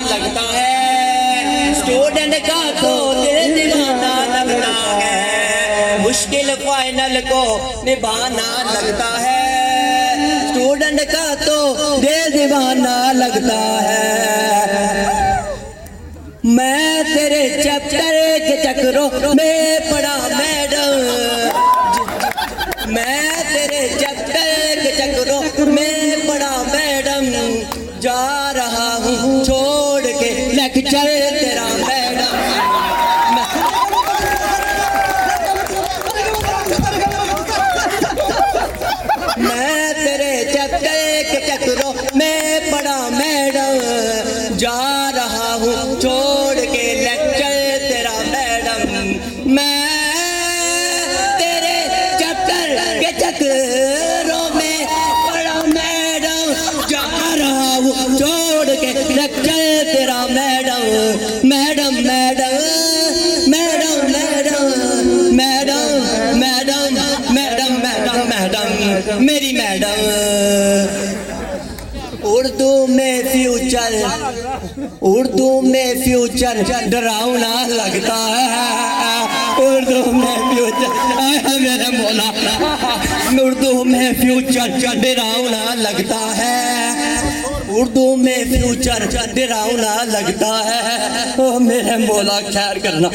लगता है, स्टूडेंट का तो दिल दीवाना लगता है, मुश्किल फाइनल को निभाना लगता है, स्टूडेंट का तो दिल दीवाना लगता है। मैं तेरे चैप्टर के चक्रों में पड़ा मैडम, मैं तेरे चैप्टर के चक्रों में पड़ा मैडम, जा रहा हूँ छोड़ के लेक्चर तेरा मैडम। मैं तेरे चैप्टर के चक्रों में पड़ा मैडम, जा रहा हूँ छोड़ के लेक्चर तेरा मैडम। मैं तेरे चैप्टर के चक्रों में पड़ा मैडम, जा रहा हूँ छोड़ के लेक्चर तेरा madam. Madam madam madam madam madam madam madam madam madam मेरी मैडम। उर्दू में फ्यूचर, उर्दू में फ्यूचर डरावना लगता है, उर्दू में फ्यूचर मेरे मौला, उर्दू में फ्यूचर डरावना लगता है, उर्दू में फ्यूचर डरावना लगता है, ओ मेरे मौला खैर करना।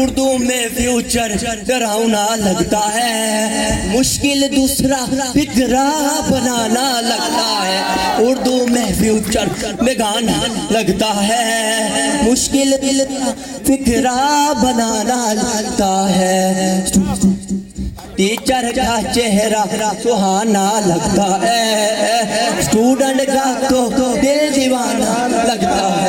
उर्दू में फ्यूचर डरावना लगता है, मुश्किल दूसरा फिक्रा बनाना लगता है, उर्दू में फ्यूचर बेगाना लगता है, मुश्किल दिल फिक्रा बनाना लगता है। टीचर का चेहरा सुहाना लगता है, स्टूडेंट का तो दिल दीवाना लगता है।